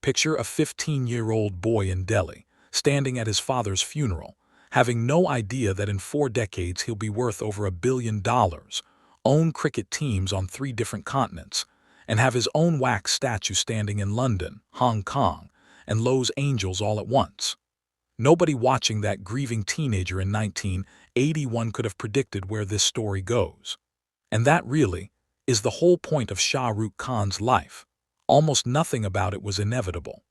Picture a 15-year-old boy in Delhi, standing at his father's funeral, having no idea that in 4 decades he'll be worth over $1 billion, own cricket teams on 3 different continents, and have his own wax statue standing in London, Hong Kong, and Los Angeles all at once. Nobody watching that grieving teenager in 1981 could have predicted where this story goes. And that really is the whole point of Shah Rukh Khan's life. Almost nothing about it was inevitable.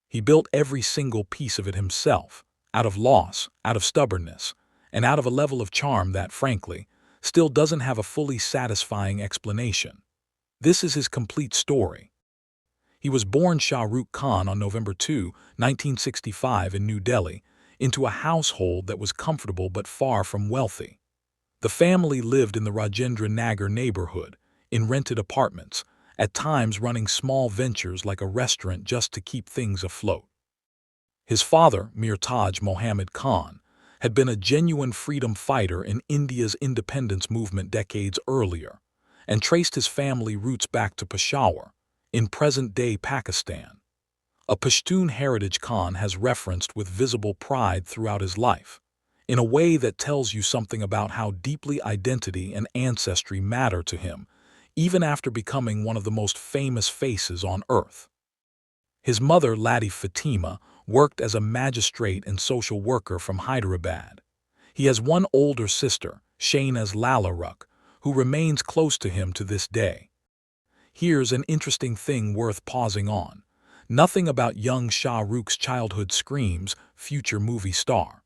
He built every single piece of it himself, out of loss, out of stubbornness, and out of a level of charm that, frankly, still doesn't have a fully satisfying explanation. This is his complete story. He was born Shah Rukh Khan on November 2, 1965 in New Delhi, into a household that was comfortable but far from wealthy. The family lived in the Rajendra Nagar neighborhood, in rented apartments, at times running small ventures like a restaurant just to keep things afloat. His father, Mirtaj Mohammad Khan, had been a genuine freedom fighter in India's independence movement decades earlier, and traced his family roots back to Peshawar, in present-day Pakistan. A Pashtun heritage Khan has referenced with visible pride throughout his life, in a way that tells you something about how deeply identity and ancestry matter to him, even after becoming one of the most famous faces on earth. His mother, Latif Fatima, worked as a magistrate and social worker from Hyderabad. He has one older sister, Shahnaz Lala Rukh, who remains close to him to this day. Here's an interesting thing worth pausing on. Nothing about young Shah Rukh's childhood screams future movie star.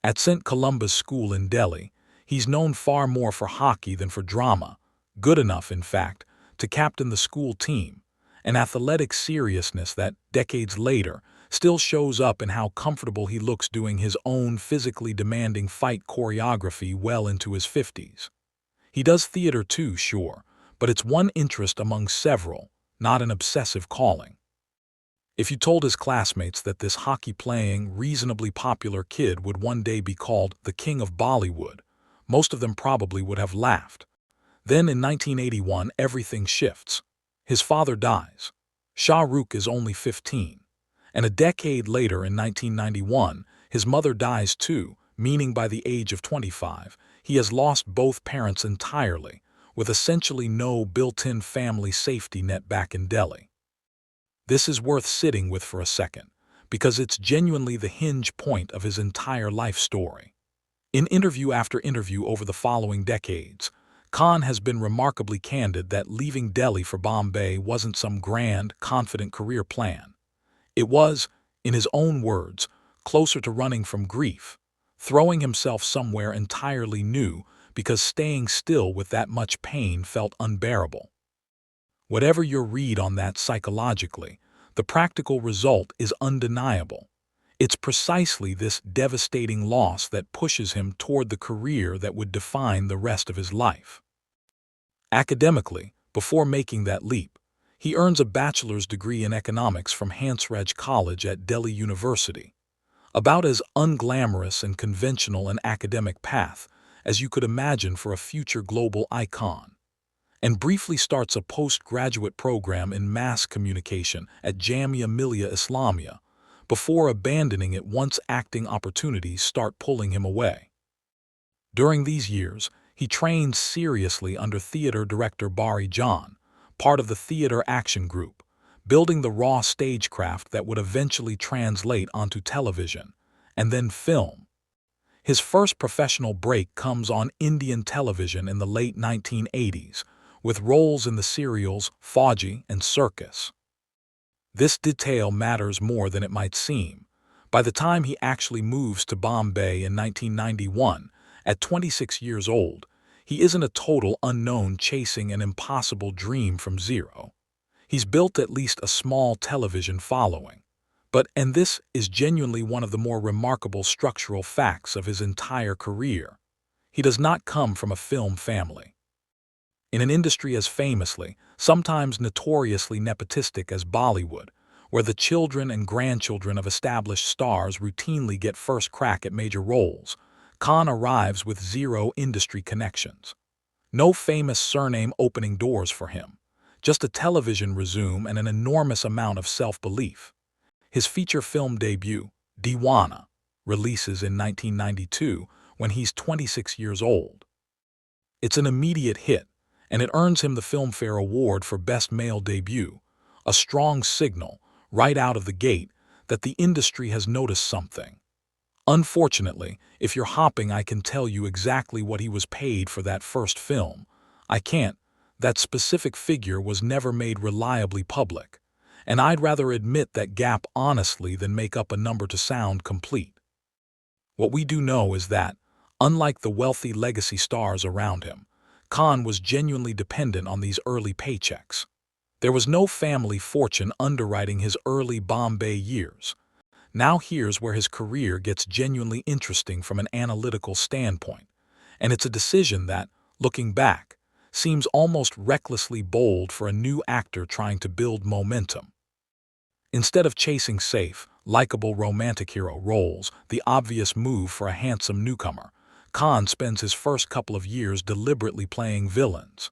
At St. Columba's School in Delhi, he's known far more for hockey than for drama, good enough, in fact, to captain the school team, an athletic seriousness that, decades later, still shows up in how comfortable he looks doing his own physically demanding fight choreography well into his 50s. He does theater too, sure, but it's one interest among several, not an obsessive calling. If you told his classmates that this hockey-playing, reasonably popular kid would one day be called the King of Bollywood, most of them probably would have laughed. Then in 1981, everything shifts. His father dies. Shah Rukh is only 15. And a decade later, in 1991, his mother dies too, meaning by the age of 25, he has lost both parents entirely, with essentially no built-in family safety net back in Delhi. This is worth sitting with for a second, because it's genuinely the hinge point of his entire life story. In interview after interview over the following decades, Khan has been remarkably candid that leaving Delhi for Bombay wasn't some grand, confident career plan. It was, in his own words, closer to running from grief, throwing himself somewhere entirely new because staying still with that much pain felt unbearable. Whatever your read on that psychologically, the practical result is undeniable. It's precisely this devastating loss that pushes him toward the career that would define the rest of his life. Academically, before making that leap, he earns a bachelor's degree in economics from Hansraj College at Delhi University, about as unglamorous and conventional an academic path as you could imagine for a future global icon, and briefly starts a postgraduate program in mass communication at Jamia Millia Islamia, before abandoning it once acting opportunities start pulling him away. During these years, he trained seriously under theater director Bari John, part of the Theater Action Group, building the raw stagecraft that would eventually translate onto television, and then film. His first professional break comes on Indian television in the late 1980s, with roles in the serials Fauji and Circus. This detail matters more than it might seem. By the time he actually moves to Bombay in 1991, at 26 years old, he isn't a total unknown chasing an impossible dream from zero. He's built at least a small television following. And this is genuinely one of the more remarkable structural facts of his entire career. He does not come from a film family. In an industry as famously, sometimes notoriously nepotistic as Bollywood, where the children and grandchildren of established stars routinely get first crack at major roles, Khan arrives with zero industry connections. No famous surname opening doors for him, just a television resume and an enormous amount of self-belief. His feature film debut, Deewana, releases in 1992 when he's 26 years old. It's an immediate hit, and it earns him the Filmfare Award for Best Male Debut, a strong signal, right out of the gate, that the industry has noticed something. Unfortunately, if you're hopping, I can tell you exactly what he was paid for that first film. I can't. That specific figure was never made reliably public, and I'd rather admit that gap honestly than make up a number to sound complete. What we do know is that, unlike the wealthy legacy stars around him, Khan was genuinely dependent on these early paychecks. There was no family fortune underwriting his early Bombay years. Now here's where his career gets genuinely interesting from an analytical standpoint, and it's a decision that, looking back, seems almost recklessly bold for a new actor trying to build momentum. Instead of chasing safe, likable romantic hero roles, the obvious move for a handsome newcomer, Khan spends his first couple of years deliberately playing villains.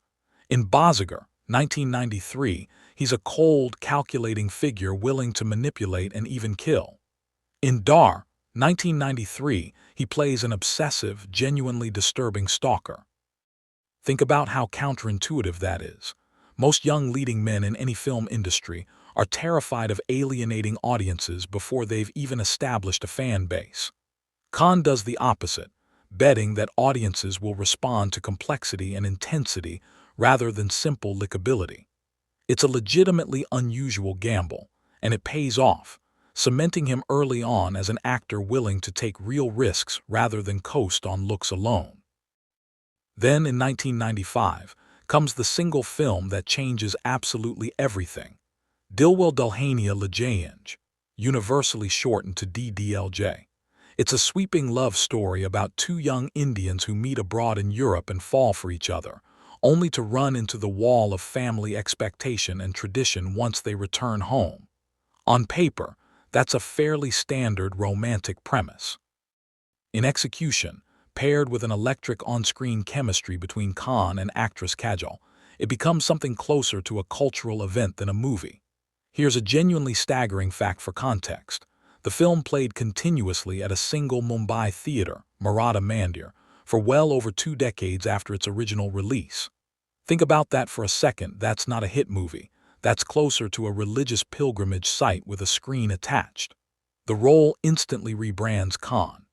In Bazigar, 1993, he's a cold, calculating figure willing to manipulate and even kill. In Dar, 1993, he plays an obsessive, genuinely disturbing stalker. Think about how counterintuitive that is. Most young leading men in any film industry are terrified of alienating audiences before they've even established a fan base. Khan does the opposite, betting that audiences will respond to complexity and intensity rather than simple likability. It's a legitimately unusual gamble, and it pays off, cementing him early on as an actor willing to take real risks rather than coast on looks alone. Then, in 1995, comes the single film that changes absolutely everything, Dilwale Dulhania Le Jayenge, universally shortened to DDLJ. It's a sweeping love story about two young Indians who meet abroad in Europe and fall for each other, only to run into the wall of family expectation and tradition once they return home. On paper, that's a fairly standard romantic premise. In execution, paired with an electric on-screen chemistry between Khan and actress Kajol, it becomes something closer to a cultural event than a movie. Here's a genuinely staggering fact for context. The film played continuously at a single Mumbai theater, Maratha Mandir, for well over 2 decades after its original release. Think about that for a second. That's not a hit movie. That's closer to a religious pilgrimage site with a screen attached. The role instantly rebrands Khan,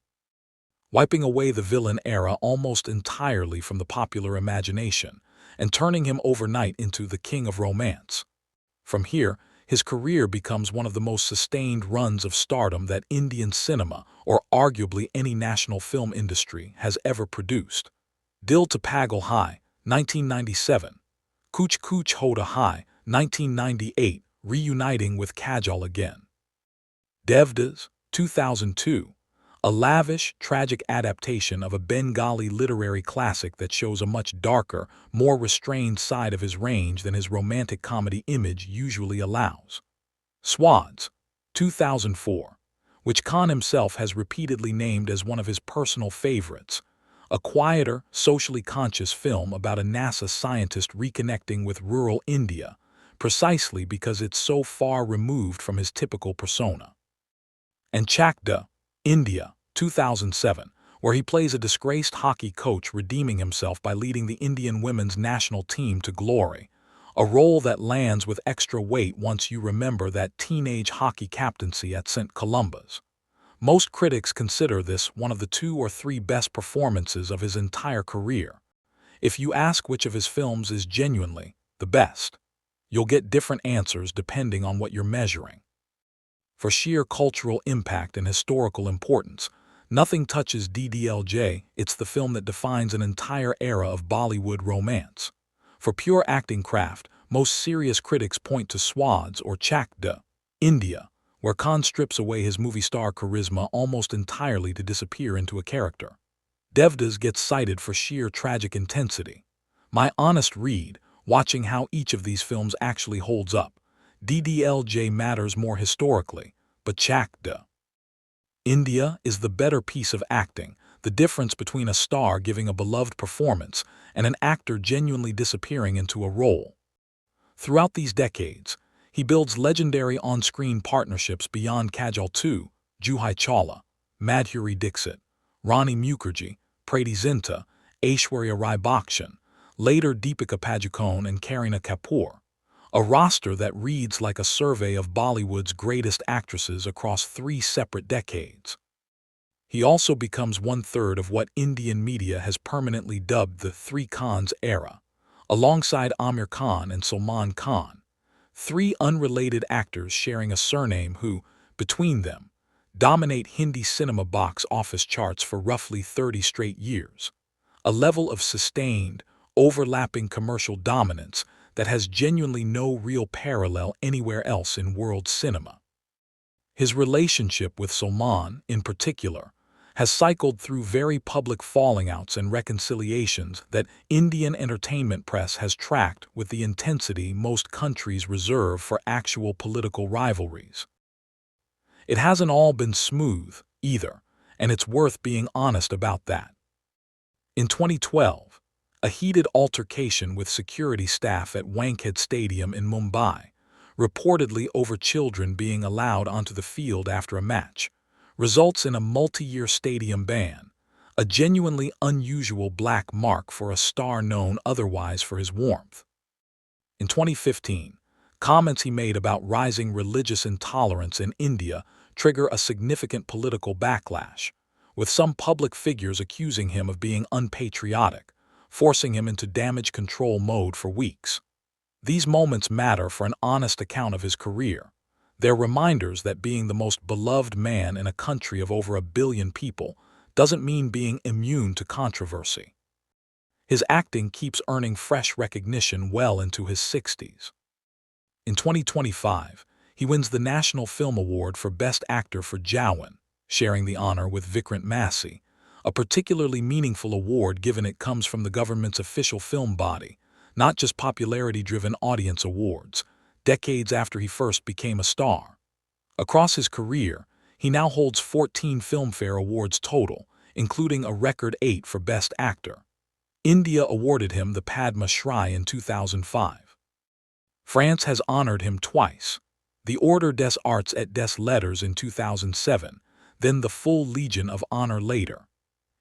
wiping away the villain era almost entirely from the popular imagination and turning him overnight into the king of romance. From here, his career becomes one of the most sustained runs of stardom that Indian cinema, or arguably any national film industry, has ever produced. Dil to Pagal Hai, 1997. Kuch Kuch Hota Hai, 1998, reuniting with Kajol again. Devdas, 2002. A lavish, tragic adaptation of a Bengali literary classic that shows a much darker, more restrained side of his range than his romantic comedy image usually allows. Swads, 2004, which Khan himself has repeatedly named as one of his personal favorites, a quieter, socially conscious film about a NASA scientist reconnecting with rural India, precisely because it's so far removed from his typical persona. And Chakda, India, 2007, where he plays a disgraced hockey coach redeeming himself by leading the Indian women's national team to glory, a role that lands with extra weight once you remember that teenage hockey captaincy at St. Columba's. Most critics consider this one of the 2 or 3 best performances of his entire career. If you ask which of his films is genuinely the best, you'll get different answers depending on what you're measuring. For sheer cultural impact and historical importance, nothing touches DDLJ. It's the film that defines an entire era of Bollywood romance. For pure acting craft, most serious critics point to Swads or Chakda, India, where Khan strips away his movie star charisma almost entirely to disappear into a character. Devdas gets cited for sheer tragic intensity. My honest read, watching how each of these films actually holds up, DDLJ matters more historically, but Chakda, India is the better piece of acting, the difference between a star giving a beloved performance and an actor genuinely disappearing into a role. Throughout these decades, he builds legendary on-screen partnerships beyond Kajol 2, Juhi Chawla, Madhuri Dixit, Rani Mukherjee, Preeti Zinta, Aishwarya Rai Bachchan, later Deepika Padukone and Kareena Kapoor, a roster that reads like a survey of Bollywood's greatest actresses across 3 separate decades. He also becomes one-third of what Indian media has permanently dubbed the Three Khans era, alongside Aamir Khan and Salman Khan, 3 unrelated actors sharing a surname who, between them, dominate Hindi cinema box office charts for roughly 30 straight years, a level of sustained, overlapping commercial dominance that has genuinely no real parallel anywhere else in world cinema. His relationship with Salman, in particular, has cycled through very public falling-outs and reconciliations that Indian entertainment press has tracked with the intensity most countries reserve for actual political rivalries. It hasn't all been smooth, either, and it's worth being honest about that. In 2012, a heated altercation with security staff at Wankhede Stadium in Mumbai, reportedly over children being allowed onto the field after a match, results in a multi-year stadium ban, a genuinely unusual black mark for a star known otherwise for his warmth. In 2015, comments he made about rising religious intolerance in India trigger a significant political backlash, with some public figures accusing him of being unpatriotic, forcing him into damage control mode for weeks. These moments matter for an honest account of his career. They're reminders that being the most beloved man in a country of over 1 billion people doesn't mean being immune to controversy. His acting keeps earning fresh recognition well into his 60s. In 2025, he wins the National Film Award for Best Actor for Jawan, sharing the honor with Vikrant Massey, a particularly meaningful award given it comes from the government's official film body, not just popularity-driven audience awards, decades after he first became a star. Across his career, he now holds 14 Filmfare Awards total, including a record 8 for Best Actor. India awarded him the Padma Shri in 2005. France has honored him twice, the Ordre des Arts et des Lettres in 2007, then the full Legion of Honor later.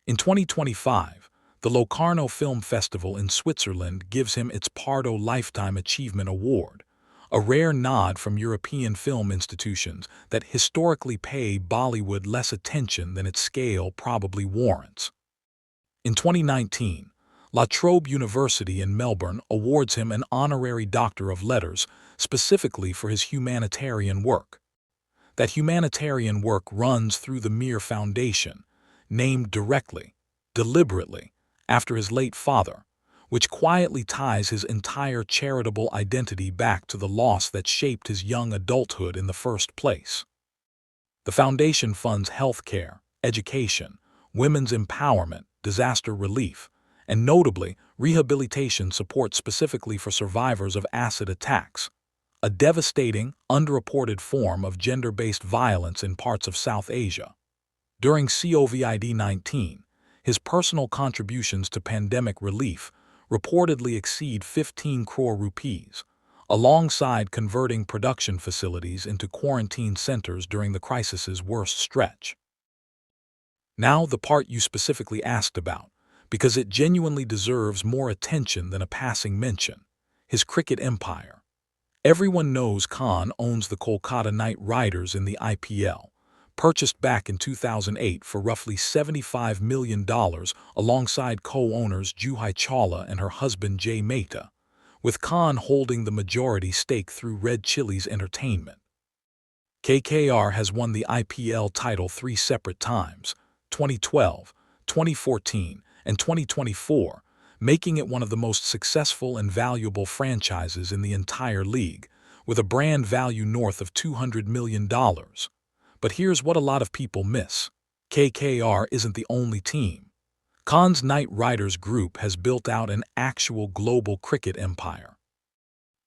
In 2025, the Locarno Film Festival in Switzerland gives him its Pardo Lifetime Achievement Award, a rare nod from European film institutions that historically pay Bollywood less attention than its scale probably warrants. In 2019, La Trobe University in Melbourne awards him an honorary Doctor of Letters specifically for his humanitarian work. That humanitarian work runs through the Mir Foundation, named directly, deliberately, after his late father, which quietly ties his entire charitable identity back to the loss that shaped his young adulthood in the first place. The foundation funds healthcare, education, women's empowerment, disaster relief, and notably, rehabilitation support specifically for survivors of acid attacks, a devastating, underreported form of gender-based violence in parts of South Asia. During COVID-19, his personal contributions to pandemic relief reportedly exceed 15 crore rupees, alongside converting production facilities into quarantine centers during the crisis's worst stretch. Now the part you specifically asked about, because it genuinely deserves more attention than a passing mention, his cricket empire. Everyone knows Khan owns the Kolkata Knight Riders in the IPL, purchased back in 2008 for roughly $75 million alongside co-owners Juhi Chawla and her husband Jay Mehta, with Khan holding the majority stake through Red Chillies Entertainment. KKR has won the IPL title 3 separate times, 2012, 2014, and 2024, making it one of the most successful and valuable franchises in the entire league, with a brand value north of $200 million. But here's what a lot of people miss. KKR isn't the only team. Khan's Knight Riders group has built out an actual global cricket empire.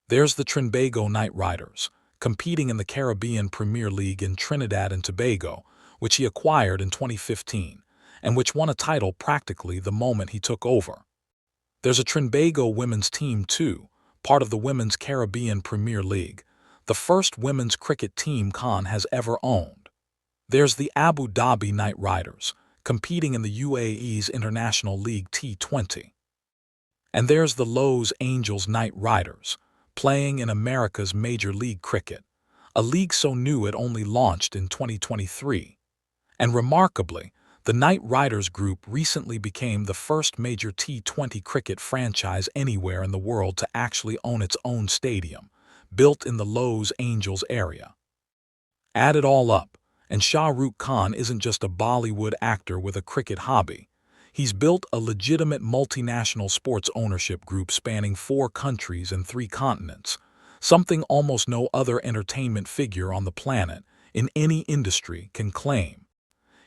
There's the Trinbago Knight Riders, competing in the Caribbean Premier League in Trinidad and Tobago, which he acquired in 2015, and which won a title practically the moment he took over. There's a Trinbago women's team too, part of the Women's Caribbean Premier League, the first women's cricket team Khan has ever owned. There's the Abu Dhabi Knight Riders, competing in the UAE's International League T20. And there's the Los Angeles Knight Riders, playing in America's Major League Cricket, a league so new it only launched in 2023. And remarkably, the Knight Riders Group recently became the first major T20 cricket franchise anywhere in the world to actually own its own stadium, built in the Los Angeles area. Add it all up, and Shah Rukh Khan isn't just a Bollywood actor with a cricket hobby. He's built a legitimate multinational sports ownership group spanning 4 countries and 3 continents, something almost no other entertainment figure on the planet, in any industry, can claim.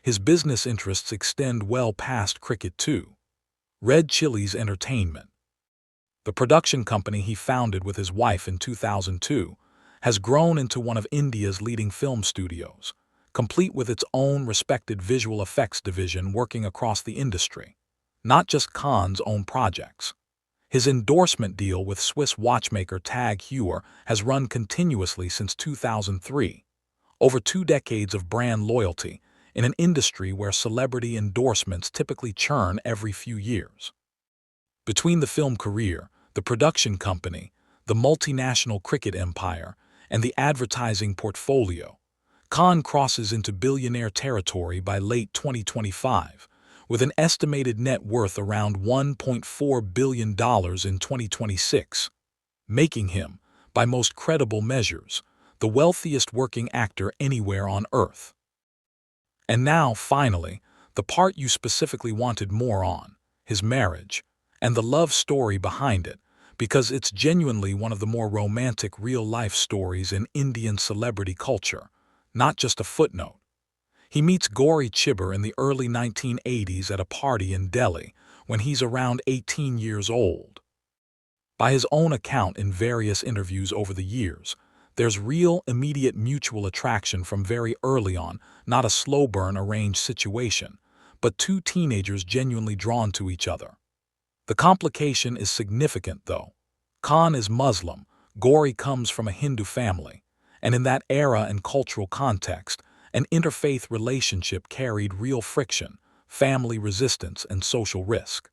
His business interests extend well past cricket too. Red Chillies Entertainment, the production company he founded with his wife in 2002, has grown into one of India's leading film studios, complete with its own respected visual effects division working across the industry, not just Khan's own projects. His endorsement deal with Swiss watchmaker Tag Heuer has run continuously since 2003, over 2 decades of brand loyalty in an industry where celebrity endorsements typically churn every few years. Between the film career, the production company, the multinational cricket empire, and the advertising portfolio, Khan crosses into billionaire territory by late 2025, with an estimated net worth around $1.4 billion in 2026, making him, by most credible measures, the wealthiest working actor anywhere on Earth. And now, finally, the part you specifically wanted more on, his marriage, and the love story behind it, because it's genuinely one of the more romantic real-life stories in Indian celebrity culture, not just a footnote. He meets Gauri Chibber in the early 1980s at a party in Delhi when he's around 18 years old. By his own account in various interviews over the years, there's real, immediate mutual attraction from very early on, not a slow-burn arranged situation, but 2 teenagers genuinely drawn to each other. The complication is significant, though. Khan is Muslim, Gauri comes from a Hindu family, and in that era and cultural context, an interfaith relationship carried real friction, family resistance, and social risk.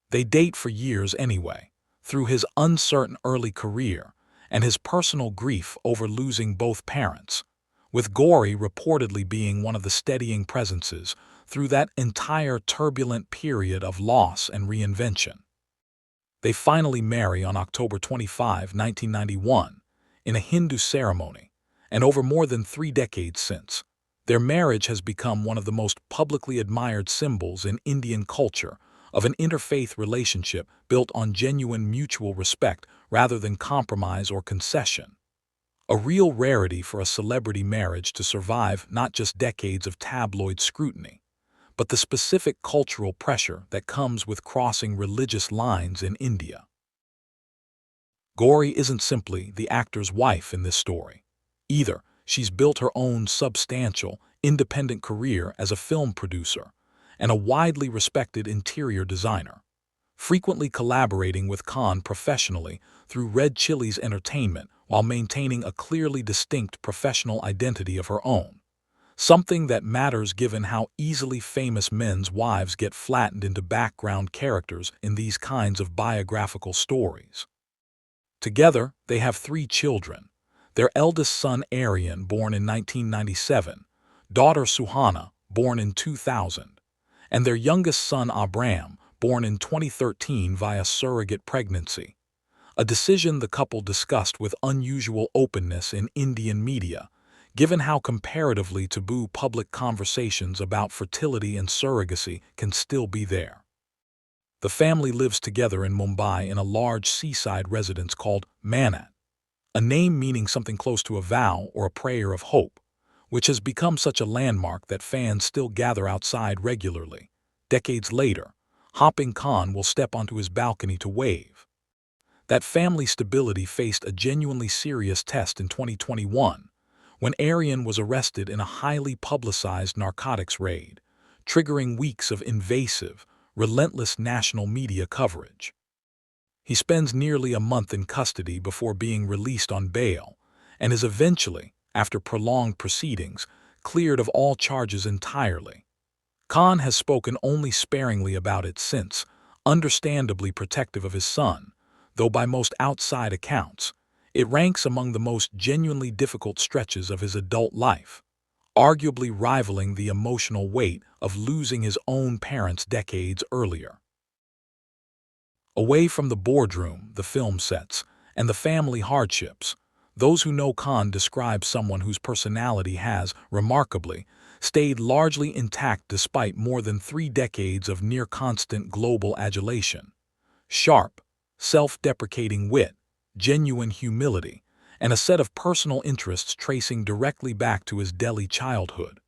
They date for years anyway, through his uncertain early career and his personal grief over losing both parents, with Gauri reportedly being one of the steadying presences through that entire turbulent period of loss and reinvention. They finally marry on October 25, 1991, in a Hindu ceremony, and over more than 3 decades since, their marriage has become one of the most publicly admired symbols in Indian culture of an interfaith relationship built on genuine mutual respect rather than compromise or concession. A real rarity for a celebrity marriage to survive not just decades of tabloid scrutiny, but the specific cultural pressure that comes with crossing religious lines in India. Gauri isn't simply the actor's wife in this story. Either she's built her own substantial, independent career as a film producer and a widely respected interior designer, frequently collaborating with Khan professionally through Red Chillies Entertainment while maintaining a clearly distinct professional identity of her own, something that matters given how easily famous men's wives get flattened into background characters in these kinds of biographical stories. Together, they have 3 children, their eldest son Aryan, born in 1997, daughter Suhana, born in 2000, and their youngest son Abram, born in 2013 via surrogate pregnancy, a decision the couple discussed with unusual openness in Indian media, given how comparatively taboo public conversations about fertility and surrogacy can still be there. The family lives together in Mumbai in a large seaside residence called Manat, a name meaning something close to a vow or a prayer of hope, which has become such a landmark that fans still gather outside regularly. Decades later, Hopping Khan will step onto his balcony to wave. That family stability faced a genuinely serious test in 2021, when Aryan was arrested in a highly publicized narcotics raid, triggering weeks of invasive, relentless national media coverage. He spends nearly a month in custody before being released on bail, and is eventually, after prolonged proceedings, cleared of all charges entirely. Khan has spoken only sparingly about it since, understandably protective of his son, though by most outside accounts, it ranks among the most genuinely difficult stretches of his adult life, arguably rivaling the emotional weight of losing his own parents decades earlier. Away from the boardroom, the film sets, and the family hardships, those who know Khan describe someone whose personality has, remarkably, stayed largely intact despite more than 3 decades of near-constant global adulation. Sharp, self-deprecating wit, genuine humility, and a set of personal interests tracing directly back to his Delhi childhood.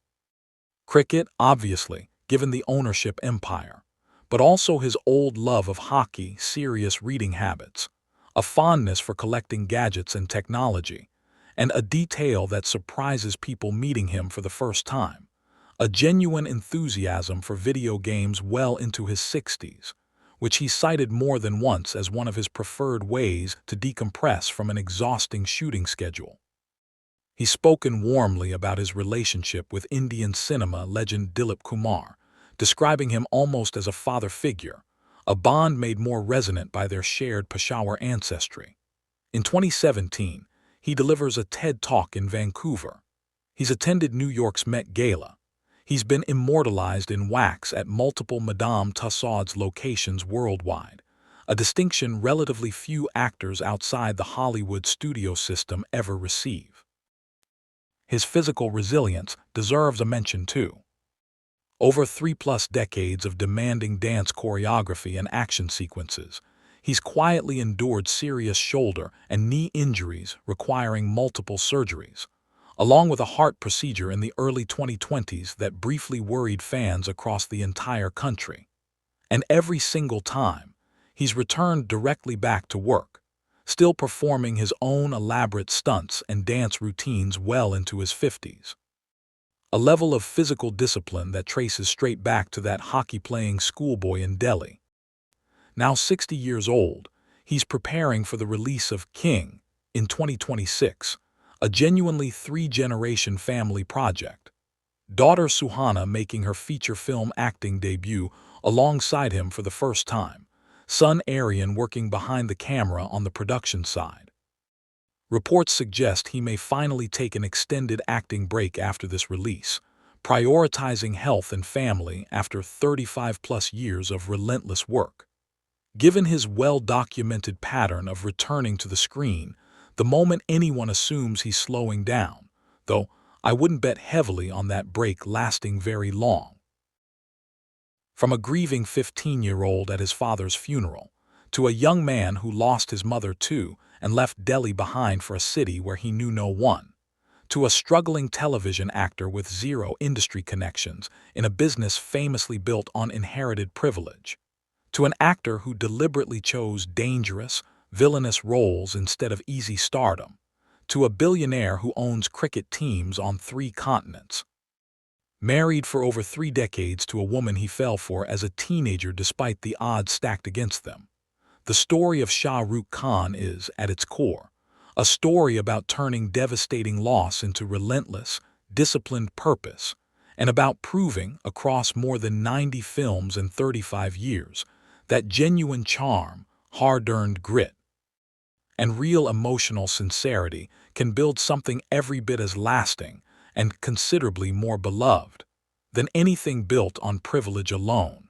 Cricket, obviously, given the ownership empire, but also his old love of hockey, serious reading habits, a fondness for collecting gadgets and technology, and a detail that surprises people meeting him for the first time, a genuine enthusiasm for video games well into his 60s, which he cited more than once as one of his preferred ways to decompress from an exhausting shooting schedule. He's spoken warmly about his relationship with Indian cinema legend Dilip Kumar, describing him almost as a father figure, a bond made more resonant by their shared Peshawar ancestry. In 2017, he delivers a TED Talk in Vancouver. He's attended New York's Met Gala. He's been immortalized in wax at multiple Madame Tussauds locations worldwide, a distinction relatively few actors outside the Hollywood studio system ever receive. His physical resilience deserves a mention too. Over 3+ decades of demanding dance choreography and action sequences, he's quietly endured serious shoulder and knee injuries requiring multiple surgeries, along with a heart procedure in the early 2020s that briefly worried fans across the entire country. And every single time, he's returned directly back to work, still performing his own elaborate stunts and dance routines well into his 50s. A level of physical discipline that traces straight back to that hockey-playing schoolboy in Delhi. Now 60 years old, he's preparing for the release of King in 2026, a genuinely 3-generation family project. Daughter Suhana making her feature film acting debut alongside him for the first time, son Aryan working behind the camera on the production side. Reports suggest he may finally take an extended acting break after this release, prioritizing health and family after 35+ years of relentless work. Given his well-documented pattern of returning to the screen the moment anyone assumes he's slowing down, though I wouldn't bet heavily on that break lasting very long. From a grieving 15-year-old at his father's funeral, to a young man who lost his mother too and left Delhi behind for a city where he knew no one, to a struggling television actor with zero industry connections in a business famously built on inherited privilege, to an actor who deliberately chose dangerous, villainous roles instead of easy stardom, to a billionaire who owns cricket teams on 3 continents. Married for over 3 decades to a woman he fell for as a teenager despite the odds stacked against them. The story of Shah Rukh Khan is, at its core, a story about turning devastating loss into relentless, disciplined purpose, and about proving, across more than 90 films and 35 years, that genuine charm, hard-earned grit, and real emotional sincerity can build something every bit as lasting and considerably more beloved than anything built on privilege alone.